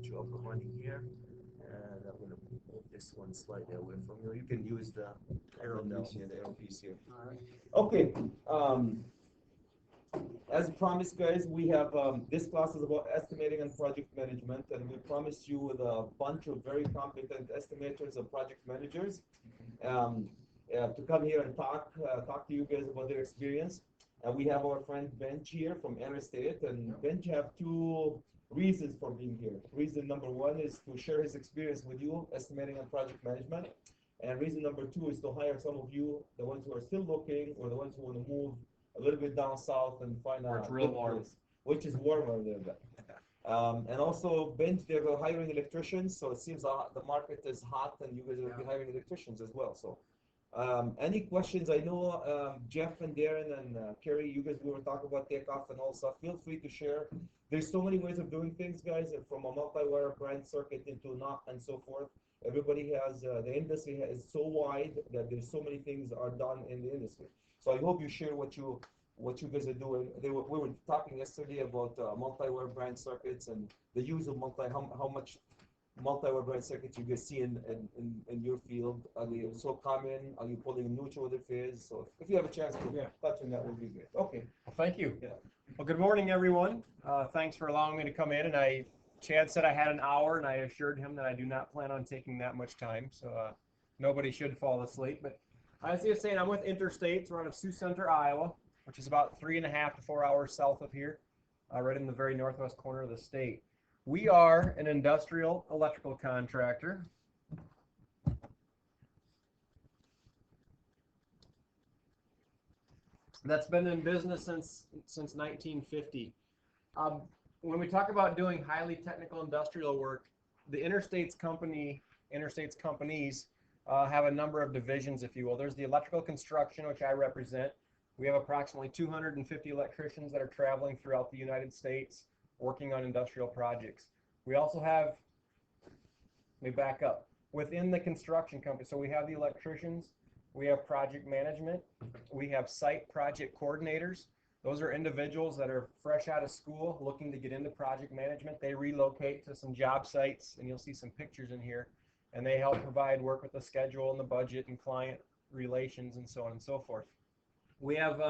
you up and running here. And I'm going to move this one slightly away from you. You can use the arrow piece here, All right. Okay. As promised, guys, we have this class is about estimating and project management, and we promised you with a bunch of very competent estimators and project managers to come here and talk to you guys about their experience. We have our friend Benj here from InterState, and Benj have two reasons for being here. Reason number one is to share his experience with you, estimating and project management. And reason number two is to hire some of you, the ones who are still looking, or the ones who want to move a little bit down south and find a real good warm. place, which is warmer there. And also, Benj, they're hiring electricians, so it seems the market is hot, and you guys will be hiring electricians as well. So, any questions? I know Jeff and Darren and Kerry, you guys, we were talking about takeoff and all stuff. Feel free to share. There's so many ways of doing things, guys, from a multi-wire branch circuit into not and so forth. Everybody has, the industry is so wide that there's so many things are done in the industry. So I hope you share what you guys are doing. We were talking yesterday about multi-wire branch circuits and the use of how much multi-wire branch circuits you guys see in your field. Are they so common? Are you pulling neutral with the phase? So if you have a chance to touch on that, would be great. Okay. Well, thank you. Yeah. Well, good morning, everyone. Thanks for allowing me to come in. And Chad said I had an hour, and I assured him that I do not plan on taking that much time. So nobody should fall asleep. But as he was saying, I'm with InterStates. We're out of Sioux Center, Iowa, which is about 3.5 to 4 hours south of here, right in the very northwest corner of the state. We are an industrial electrical contractor. That's been in business since 1950. When we talk about doing highly technical industrial work, the InterStates companies have a number of divisions, if you will. There's the electrical construction, which I represent. We have approximately 250 electricians that are traveling throughout the United States working on industrial projects. We also have, let me back up, within the construction company, so we have the electricians, we have project management, we have site project coordinators. Those are individuals that are fresh out of school looking to get into project management. They relocate to some job sites, and you'll see some pictures in here, and they help provide work with the schedule and the budget and client relations and so on and so forth. We have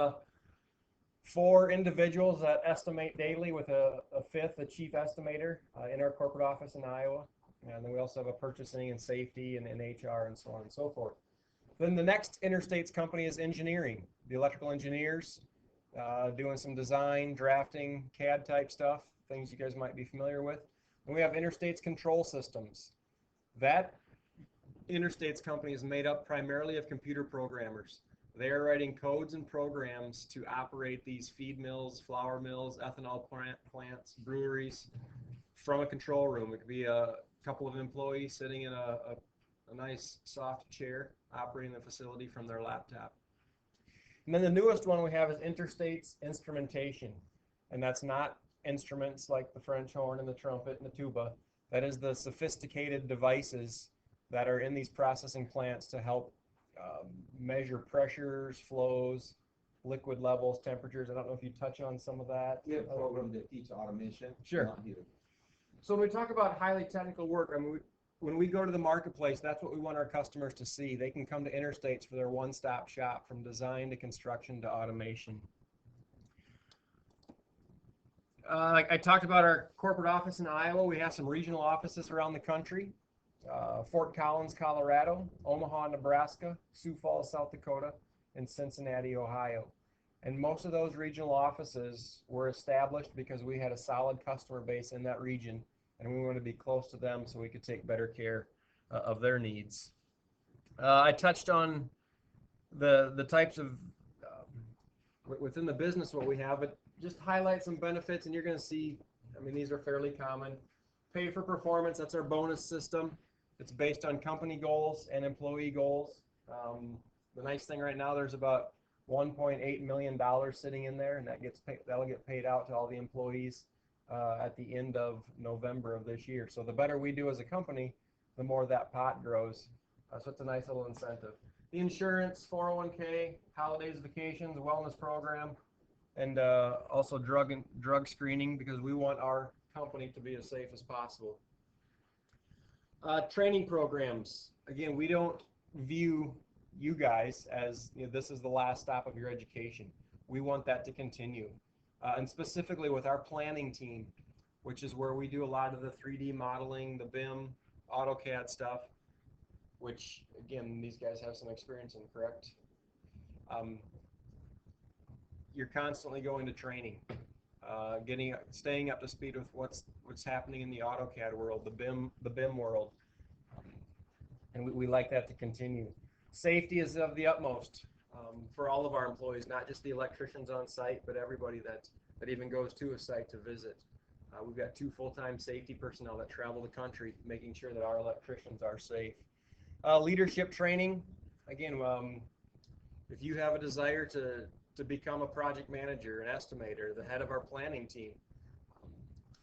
4 individuals that estimate daily with a fifth, a chief estimator in our corporate office in Iowa. And then we also have a purchasing and safety and HR and so on and so forth. Then the next InterStates company is engineering. The electrical engineers doing some design, drafting, CAD type stuff, things you guys might be familiar with. And we have InterStates Control Systems. That InterStates company is made up primarily of computer programmers. They are writing codes and programs to operate these feed mills, flour mills, ethanol plants, breweries from a control room. It could be a couple of employees sitting in a nice soft chair operating the facility from their laptop. And then the newest one we have is InterStates Instrumentation. And that's not instruments like the French horn and the trumpet and the tuba. That is the sophisticated devices that are in these processing plants to help measure pressures, flows, liquid levels, temperatures. I don't know if you touch on some of that. We have a program that teaches automation. Sure. So when we talk about highly technical work, I mean, when we go to the marketplace, that's what we want our customers to see. They can come to InterStates for their one-stop shop from design to construction to automation. I talked about our corporate office in Iowa. We have some regional offices around the country. Fort Collins, Colorado, Omaha, Nebraska, Sioux Falls, South Dakota, and Cincinnati, Ohio. And most of those regional offices were established because we had a solid customer base in that region, and we wanted to be close to them so we could take better care of their needs. I touched on the types of, within the business what we have, but just highlight some benefits, and you're going to see, I mean, these are fairly common. Pay for performance, that's our bonus system. It's based on company goals and employee goals. The nice thing right now, there's about $1.8 million sitting in there, and that'll get paid out to all the employees at the end of November of this year. So the better we do as a company, the more that pot grows. So it's a nice little incentive. The insurance, 401k, holidays, vacations, wellness program, and also drug screening, because we want our company to be as safe as possible. Training programs. Again, we don't view you guys as, this is the last stop of your education. We want that to continue. And specifically with our planning team, which is where we do a lot of the 3D modeling, the BIM, AutoCAD stuff, which, again, these guys have some experience in, correct? You're constantly going to training, staying up to speed with what's happening in the AutoCAD world, the BIM world, and we like that to continue. Safety is of the utmost for all of our employees, not just the electricians on site, but everybody that even goes to a site to visit. We've got 2 full-time safety personnel that travel the country, making sure that our electricians are safe. Leadership training, again, if you have a desire to become a project manager, an estimator, the head of our planning team,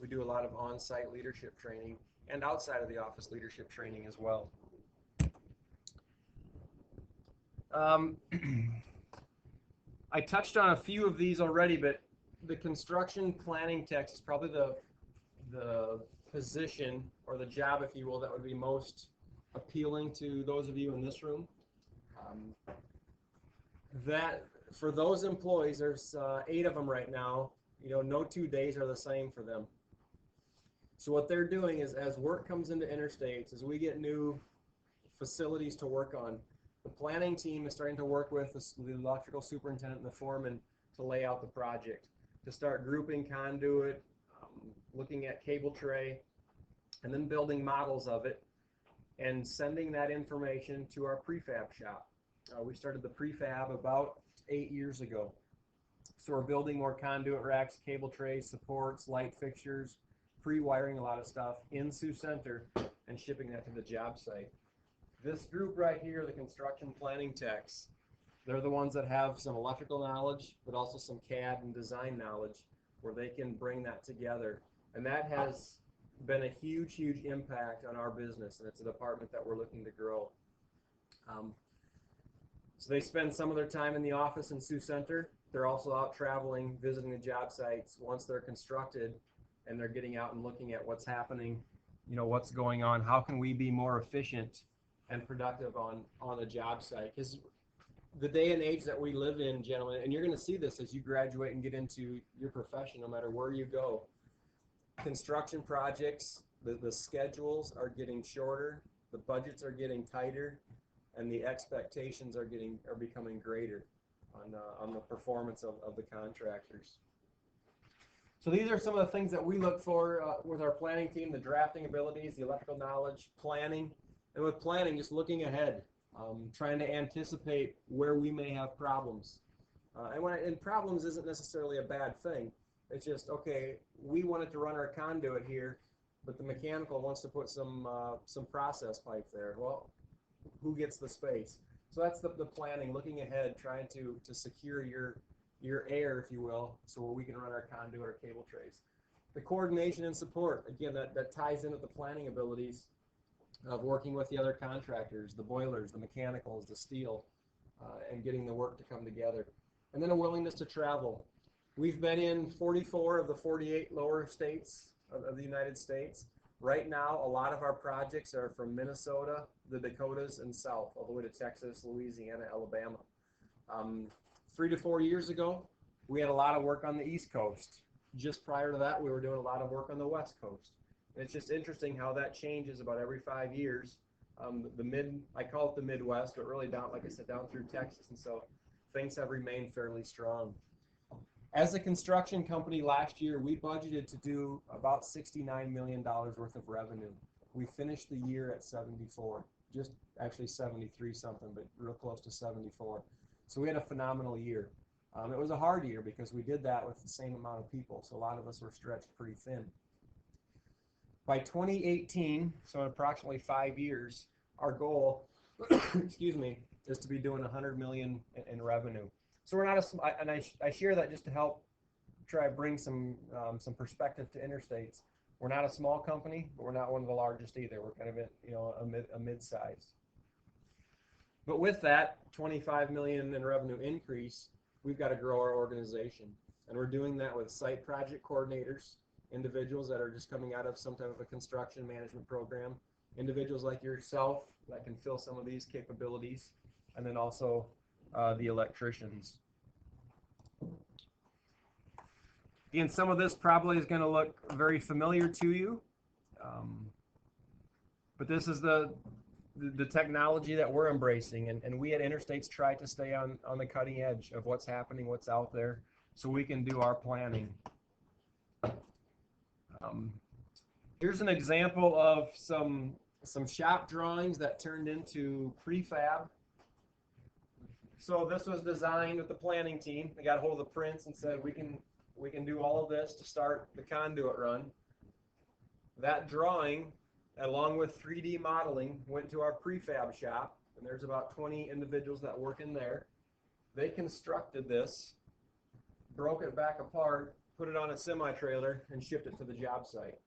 we do a lot of on-site leadership training and outside of the office leadership training as well. I touched on a few of these already, but the construction planning tech is probably the position or the job, if you will, that would be most appealing to those of you in this room. That for those employees, there's 8 of them right now. No 2 days are the same for them. So what they're doing is, as work comes into InterStates, as we get new facilities to work on, the planning team is starting to work with the electrical superintendent and the foreman to lay out the project, to start grouping conduit, looking at cable tray, and then building models of it and sending that information to our prefab shop. We started the prefab about 8 years ago. So we're building more conduit racks, cable trays, supports, light fixtures, pre-wiring a lot of stuff in Sioux Center and shipping that to the job site. This group right here, the construction planning techs, they're the ones that have some electrical knowledge, but also some CAD and design knowledge where they can bring that together. And that has been a huge, huge impact on our business, and it's a department that we're looking to grow. So they spend some of their time in the office in Sioux Center. They're also out traveling, visiting the job sites once they're constructed, and they're getting out and looking at what's happening, what's going on, how can we be more efficient and productive on a job site. Because the day and age that we live in, gentlemen, and you're going to see this as you graduate and get into your profession, no matter where you go, construction projects, the schedules are getting shorter, the budgets are getting tighter, and the expectations are becoming greater on the performance of the contractors. So these are some of the things that we look for with our planning team: the drafting abilities, the electrical knowledge, planning, and with planning, just looking ahead, trying to anticipate where we may have problems. And problems isn't necessarily a bad thing. It's just, okay, we wanted to run our conduit here, but the mechanical wants to put some process pipe there. Well, who gets the space? So that's the planning, looking ahead, trying to secure your air, if you will, so we can run our conduit or cable trays. The coordination and support, again, that ties into the planning abilities of working with the other contractors, the boilers, the mechanicals, the steel, and getting the work to come together. And then a willingness to travel. We've been in 44 of the 48 lower states of the United States. Right now, a lot of our projects are from Minnesota, the Dakotas, and south, all the way to Texas, Louisiana, Alabama. 3 to 4 years ago, we had a lot of work on the East Coast. Just prior to that, we were doing a lot of work on the West Coast. And it's just interesting how that changes about every 5 years. I call it the Midwest, but really down, like I said, down through Texas. And so things have remained fairly strong. As a construction company last year, we budgeted to do about $69 million worth of revenue. We finished the year at 74, just actually 73 something, but real close to 74. So we had a phenomenal year. It was a hard year because we did that with the same amount of people. So a lot of us were stretched pretty thin. By 2018, so in approximately 5 years, our goal, excuse me, is to be doing 100 million in revenue. So we're not and I share that just to help try to bring some perspective to InterStates. We're not a small company, but we're not one of the largest either. We're kind of a mid-size. But with that 25 million in revenue increase, we've got to grow our organization, and we're doing that with site project coordinators, individuals that are just coming out of some type of a construction management program, individuals like yourself that can fill some of these capabilities, and then also the electricians. Again, some of this probably is going to look very familiar to you, but this is the technology that we're embracing, and we at InterStates try to stay on the cutting edge of what's happening, what's out there, so we can do our planning. Here's an example of some shop drawings that turned into prefab. So this was designed with the planning team. They got a hold of the prints and said, we can do all of this to start the conduit run. That drawing, along with 3D modeling, went to our prefab shop, and there's about 20 individuals that work in there. They constructed this, broke it back apart, put it on a semi-trailer, and shipped it to the job site.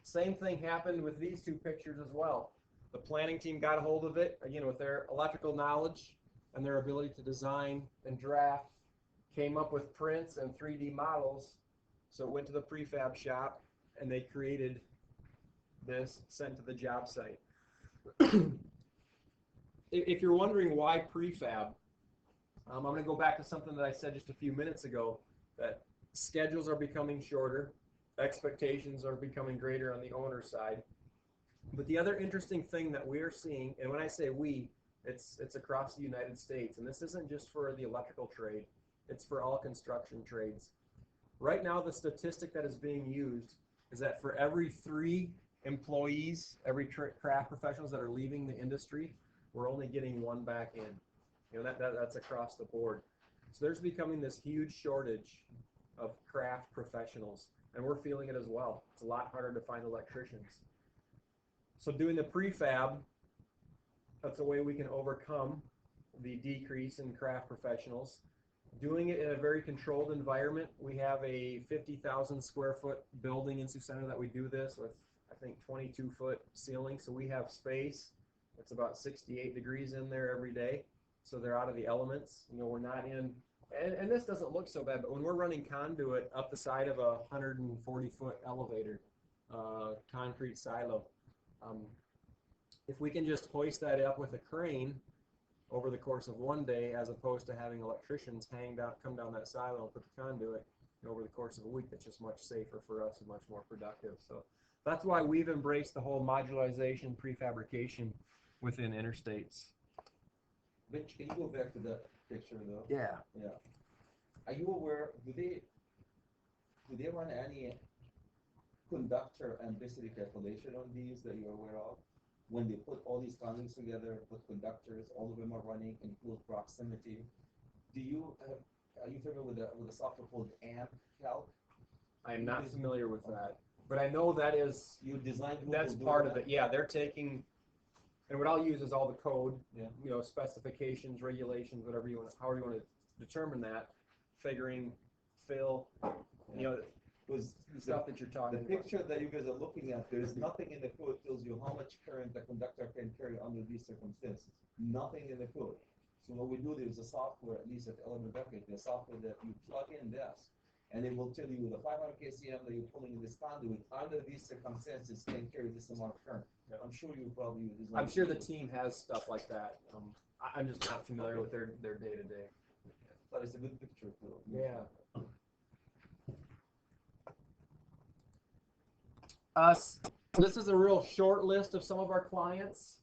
Same thing happened with these two pictures as well. The planning team got a hold of it, again, with their electrical knowledge and their ability to design and draft, came up with prints and 3D models, so it went to the prefab shop, and they created this, sent to the job site. If you're wondering why prefab, I'm going to go back to something that I said just a few minutes ago, that schedules are becoming shorter, expectations are becoming greater on the owner side. But the other interesting thing that we're seeing, and when I say we, it's across the United States, and this isn't just for the electrical trade, it's for all construction trades. Right now, the statistic that is being used is that for every 3 employees, every craft professionals that are leaving the industry, we're only getting 1 back in. You know, that's across the board. So there's becoming this huge shortage of craft professionals, and we're feeling it as well. It's a lot harder to find electricians. So doing the prefab, that's a way we can overcome the decrease in craft professionals. Doing it in a very controlled environment. We have a 50,000 square foot building in Sioux Center that we do this with, I think, 22-foot ceiling. So we have space. It's about 68 degrees in there every day. So they're out of the elements. You know, we're not in, and this doesn't look so bad, but when we're running conduit up the side of a 140-foot elevator, concrete silo, if we can just hoist that up with a crane over the course of 1 day, as opposed to having electricians come down that silo and put the conduit over the course of a week, that's just much safer for us and much more productive. So that's why we've embraced the whole modularization, prefabrication within InterStates. Mitch, can you go back to that picture though? Yeah. Yeah. Are you aware, do they run any conductor amplicity calculation on these that you're aware of? When they put all these conduits together, put conductors, all of them are running, include proximity. Are you familiar with a software called AMP Calc? I am not familiar with that, but I know that is, You designed. that's part of it. Yeah, they're taking, and what I'll use is all the code, Yeah. you know, specifications, regulations, whatever you want, however you want to determine that, figuring, fill, you know, Was stuff that you're talking the about. picture that you guys are looking at, there is nothing in the code tells you how much current the conductor can carry under these circumstances. Nothing in the code. So what we do, there's a software, at least at Element Bucket, there's software that you plug in this, and it will tell you the 500 kcm that you're pulling in this conduit under these circumstances can carry this amount of current. Yeah. I'm sure you probably use. I'm sure the team has stuff like that. I'm just not familiar with their day-to-day. But it's a good picture too. Yeah. This is a real short list of some of our clients.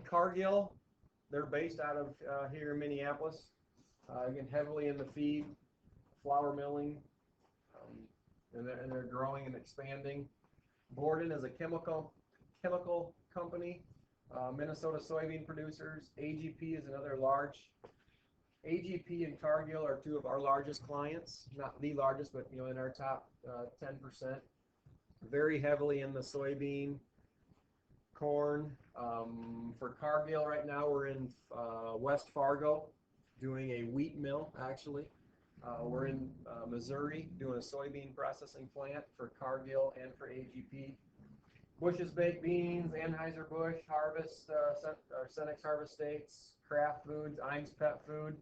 Cargill, they're based out of here in Minneapolis. Again, heavily in the feed, flour milling, and they're growing and expanding. Borden is a chemical company. Minnesota soybean producers. AGP is another large. AGP and Cargill are 2 of our largest clients. Not the largest, but you know, in our top 10%. Very heavily in the soybean, corn. For Cargill right now, we're in West Fargo doing a wheat mill, actually. We're in Missouri doing a soybean processing plant for Cargill and for AGP. Bush's Baked Beans, Anheuser-Busch, Harvest, Senex Harvest States, Kraft Foods, Imes Pet Food,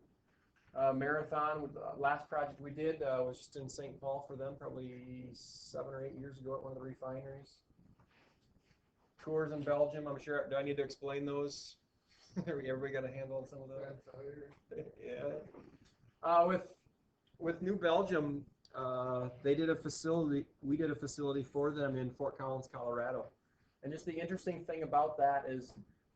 Marathon. Last project we did was just in St. Paul for them, probably 7 or 8 years ago at one of the refineries. tours in Belgium. I'm sure. Do I need to explain those? Everybody got a handle on some of those. Yeah. With New Belgium, they did a facility. We did a facility for them in Fort Collins, Colorado. And just the interesting thing about that is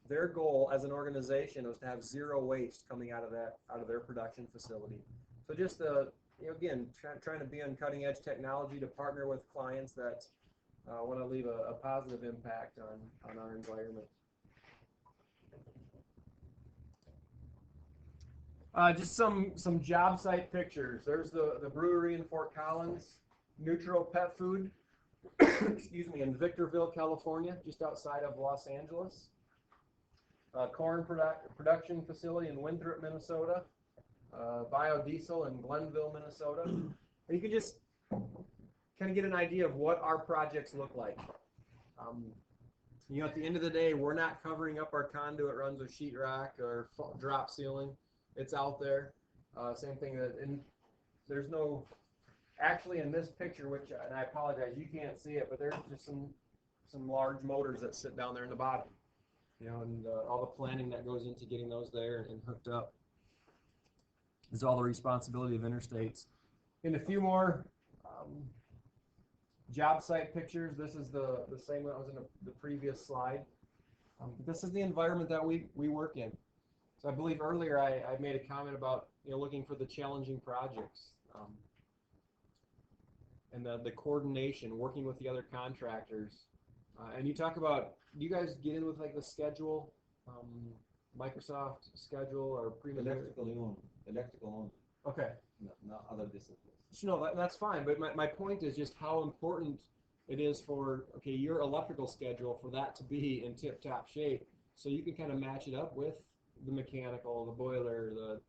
their goal as an organization was to have zero waste coming out of their production facility. So just again, trying to be on cutting edge technology to partner with clients that want to leave a positive impact on our environment. Just some job site pictures. There's the brewery in Fort Collins, Neutral Pet Food, excuse me, in Victorville, California, just outside of Los Angeles. Corn production facility in Winthrop, Minnesota. Biodiesel in Glenville, Minnesota. And you can just kind of get an idea of what our projects look like. At the end of the day, we're not covering up our conduit runs with sheetrock or drop ceiling. It's out there. Same thing there's no, actually in this picture, which, and I apologize, you can't see it, but there's just some large motors that sit down there in the bottom. And all the planning that goes into getting those there and hooked up is all the responsibility of InterStates. And a few more job site pictures. This is the same one that was in the previous slide. This is the environment that we work in. So I believe earlier I made a comment about looking for the challenging projects and the coordination, working with the other contractors. And you talk about, do you guys get in with like the schedule, Microsoft schedule or electrical only. Okay. No, not other disciplines. No, that's fine. But my point is just how important it is for your electrical schedule for that to be in tip-top shape, so you can kind of match it up with the mechanical, the boiler, the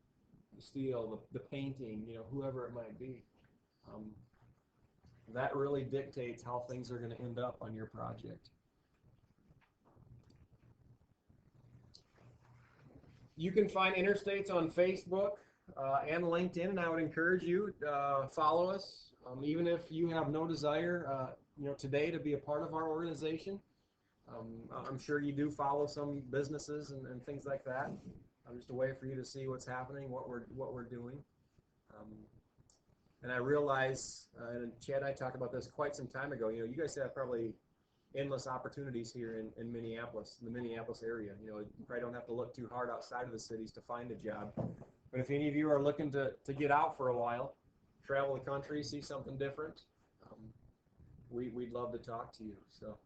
steel, the painting, whoever it might be. That really dictates how things are going to end up on your project. You can find InterStates on Facebook and LinkedIn, and I would encourage you to follow us, even if you have no desire, today to be a part of our organization. I'm sure you do follow some businesses and things like that. Just a way for you to see what's happening, what we're doing. And I realize, and Chad and I talked about this quite some time ago. You guys have probably endless opportunities here in Minneapolis, the Minneapolis area. You probably don't have to look too hard outside of the cities to find a job. But if any of you are looking to get out for a while, travel the country, see something different, we'd love to talk to you. So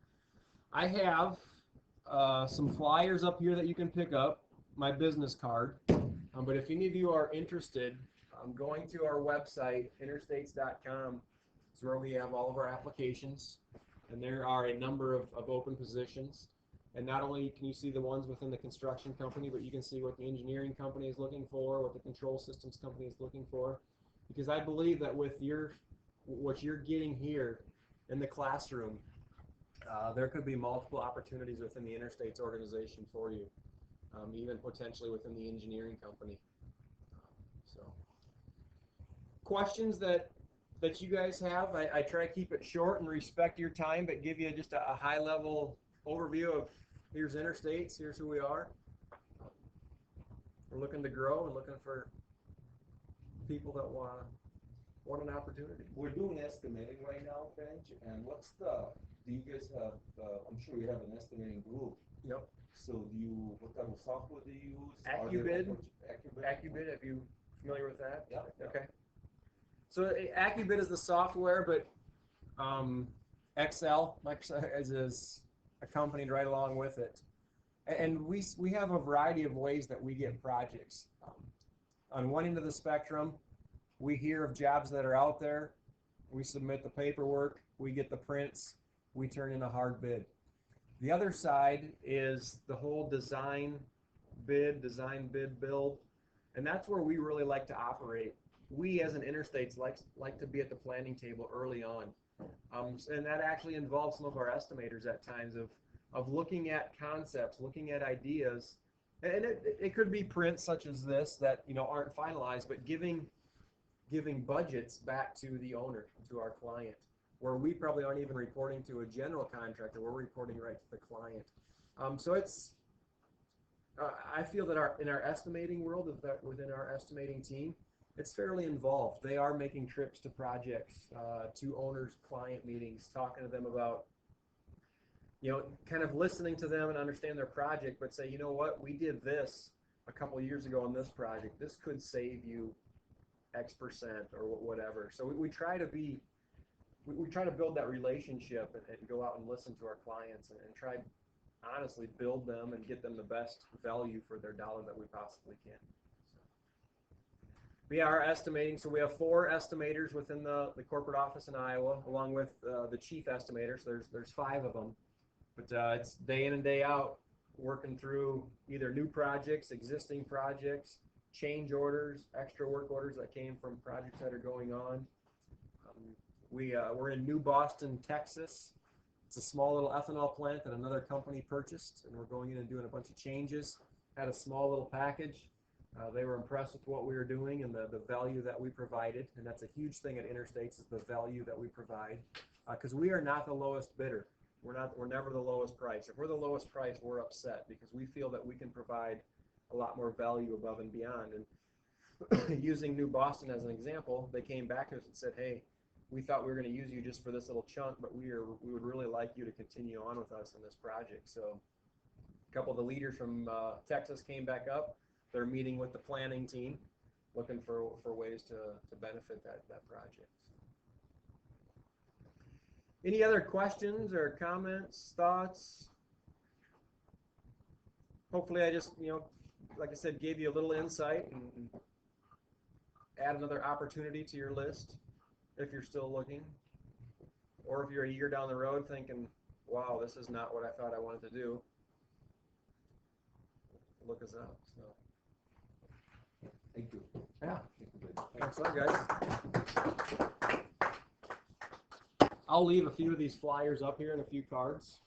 I have some flyers up here that you can pick up, my business card. But if any of you are interested, going to our website, interstates.com, is where we have all of our applications. And there are a number of open positions. And not only can you see the ones within the construction company, but you can see what the engineering company is looking for, what the control systems company is looking for. Because I believe that with what you're getting here in the classroom, there could be multiple opportunities within the InterStates organization for you, even potentially within the engineering company. So, questions that you guys have? I try to keep it short and respect your time, but give you just a high-level overview of here's InterStates, here's who we are. We're looking to grow and looking for people that want an opportunity. We're doing estimating right now, Benj, and do you guys have, I'm sure you have an estimating group. Yep. So what type of software do you use? AccuBid, are you familiar with that? Yeah. Okay. So AccuBid is the software, but Excel, Microsoft, is accompanied right along with it. And we have a variety of ways that we get projects. On one end of the spectrum, we hear of jobs that are out there. We submit the paperwork. We get the prints. We turn in a hard bid. The other side is the whole design, bid, build. And that's where we really like to operate. We as an InterStates like to be at the planning table early on. And that actually involves some of our estimators at times of looking at concepts, looking at ideas. And it could be prints such as this that aren't finalized, but giving budgets back to the owner, to our client. where we probably aren't even reporting to a general contractor. We're reporting right to the client. So it's, I feel that in our estimating world, within our estimating team, it's fairly involved. They are making trips to projects, to owners, client meetings, talking to them about, kind of listening to them and understand their project, but say, you know what, we did this a couple of years ago on this project. This could save you X percent or whatever. So we try to we try to build that relationship and go out and listen to our clients and try honestly build them and get them the best value for their dollar that we possibly can. We are estimating, so we have 4 estimators within the corporate office in Iowa, along with the chief estimator. So there's 5 of them, but it's day in and day out working through either new projects, existing projects, change orders, extra work orders that came from projects that are going on. We're in New Boston, Texas. It's a small little ethanol plant that another company purchased, and we're going in and doing a bunch of changes. Had a small little package. They were impressed with what we were doing and the value that we provided, and that's a huge thing at InterStates is the value that we provide, because we are not the lowest bidder. We're never the lowest price. If we're the lowest price, we're upset because we feel that we can provide a lot more value above and beyond. And using New Boston as an example, they came back to us and said, hey, we thought we were going to use you just for this little chunk, but we would really like you to continue on with us in this project. So a couple of the leaders from Texas came back up. They're meeting with the planning team, looking for ways to benefit that project. Any other questions or comments, thoughts? Hopefully I just, like I said, gave you a little insight and add another opportunity to your list if you're still looking. Or if you're a year down the road thinking, wow, this is not what I thought I wanted to do, look us up. So. Thank you. Yeah. Thanks a lot, guys. I'll leave a few of these flyers up here and a few cards.